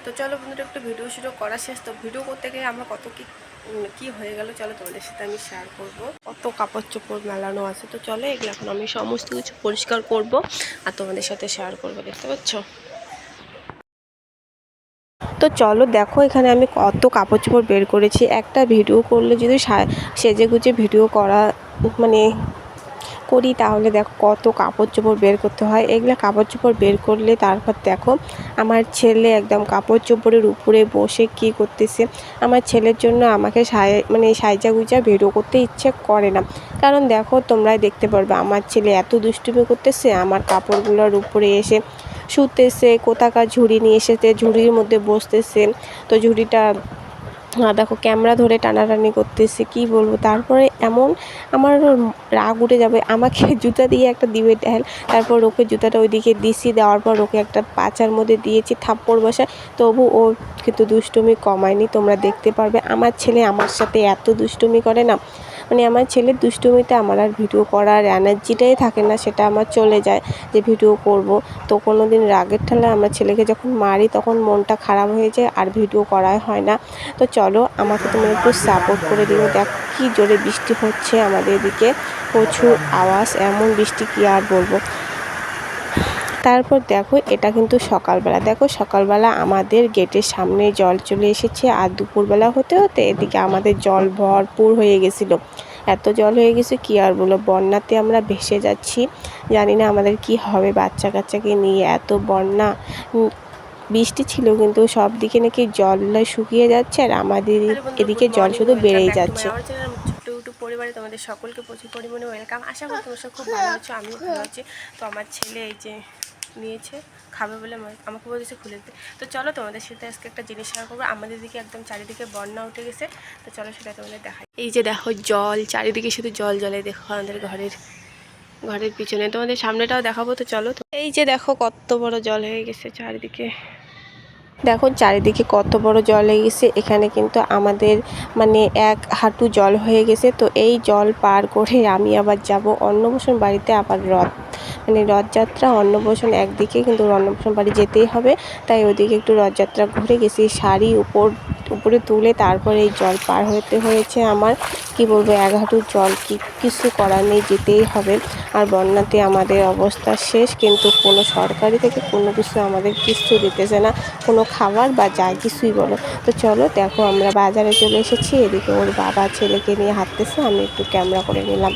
তো চলো বন্ধুরা, একটু ভিডিও শুরু করা শেষ। তো ভিডিও করতে গিয়ে আমার কত কি হয়ে গেল চলো তোমাদের সাথে আমি শেয়ার করব। কত কাপড় চোপড় মেলানো আছে, তো চলো এগুলো এখন আমি সমস্ত কিছু পরিষ্কার করব আর তোমাদের সাথে শেয়ার করবো, দেখতে পাচ্ছ। তো চলো দেখো, এখানে আমি কত কাপড় চোপড় বের করেছি। একটা ভিডিও করলে যদি সেজে গুজে ভিডিও করা মানে করি, তাহলে দেখো কত কাপড় চোপড় বের করতে হয়। এগুলো কাপড় চোপড় বের করলে তারপর দেখো আমার ছেলে একদম কাপড় চোপড়ের উপরে বসে কি করতেছে। আমার ছেলের জন্য আমাকে সাইজা গুজা ভিডিও করতে ইচ্ছে করে না, কারণ দেখো তোমরাই দেখতে পারবে আমার ছেলে এত দুষ্টুমি করতেছে। আমার কাপড়গুলোর উপরে এসে শুতেছে, কোথাকার ঝুড়ি নিয়ে এসেছে, ঝুড়ির মধ্যে বসতেছে। তো ঝুড়িটা দেখো ক্যামেরা ধরে টানাটানি করতেছে, কি বলবো। তারপরে এমন আমার রাগ উঠে যাবে, আমাকে জুতা দিয়ে একটা দিবে ঢেল। তারপর ওকে জুতাটা ওইদিকে দিছি, দেওয়ার পর ওকে একটা পাচার মধ্যে দিয়েছি থাপ্পড় বসায়। তবু ও কিন্তু দুষ্টুমি কমায়নি, তোমরা দেখতে পারবে। আমার ছেলে আমার সাথে এত দুষ্টুমি করে না, আমার ছেলের দুষ্টুমিতে আমার আর ভিডিও করার এনার্জিটাই থাকে না, সেটা আমার চলে যায় যে ভিডিও করব। তো কোনো দিন রাগের ঠেলায় আমার ছেলেকে যখন মারি তখন মনটা খারাপ হয়ে যায় আর ভিডিও করাই হয় না। তো চলো আমাকে তোমরা একটু সাপোর্ট করে দিও। দেখো কি জোরে বৃষ্টি হচ্ছে আমাদের এদিকে, প্রচুর আওয়াজ, এমন বৃষ্টি কি আর বলবো। তারপর দেখো এটা কিন্তু সকালবেলা, দেখো সকালবেলা আমাদের গেটের সামনে জল চলে এসেছে। আর দুপুরবেলা হতে হতে এদিকে আমাদের জল ভরপুর হয়ে গেছিলো। এত জল হয়ে গেছে কি আর বলো, বন্যাতে আমরা ভেসে যাচ্ছি। জানি না আমাদের কি হবে, বাচ্চা কাচ্চাকে নিয়ে এত বন্যা। বৃষ্টি ছিল কিন্তু সব দিকে নাকি জল শুকিয়ে যাচ্ছে, আর আমাদের এদিকে জল শুধু বেড়েই যাচ্ছে। ছোট্ট ইউটিউব পরিবারে তোমাদের সকলকে প্রচুর পরিমাণে ওয়েলকাম। আশা করি তোমার সব খুব ভালো আছো, আমিও ভালো আছি। তো আমার ছেলে এই যে নিয়েছে খাবে বলে আমাকে বলেছে খুলে দিতে। তো চলো তোমাদের সাথে আজকে একটা জিনিস শেয়ার করবো। আমাদের দিকে একদম চারিদিকে বন্যা উঠে গেছে। তো চলো সেটা তোমাদের দেখাই। এই যে দেখো জল, চারিদিকে শুধু জল জলে, দেখো আমাদের ঘরের পিছনে। তোমাদের সামনেটাও দেখাবো, তো চলো। তো এই যে দেখো কত বড় জল হয়ে গেছে চারিদিকে, দেখো চারিদিকে কত বড় জল হয়ে গেছে। এখানে কিন্তু আমাদের এক হাঁটু জল হয়ে গেছে। তো এই জল পার করে আমি আবার যাব অন্নপ্রাশন বাড়িতে। আবার রথযাত্রা অন্নপ্রাশন একদিকে, কিন্তু অন্নপ্রাশন বাড়ি যেতেই হবে। তাই ওদিকে একটু রথযাত্রা ঘুরে গেছি, শাড়ি উপরে তুলে তারপরে এই জল পার হতে হয়েছে আমার। কি বলবো, এক হাঁটু জল, কিছু করার নেই, যেতেই হবে। আর বন্যাতে আমাদের অবস্থা শেষ, কিন্তু কোনো সরকারি থেকে কোনো কিছু আমাদের কিছু দিতেছে না, কোনো খাবার বা যা কিছুই বলো। তো চলো দেখো আমরা বাজারে চলে এসেছি। এদিকে ওর বাবা ছেলেকে নিয়ে হাঁটতেছে, আমি একটু ক্যামেরা করে নিলাম।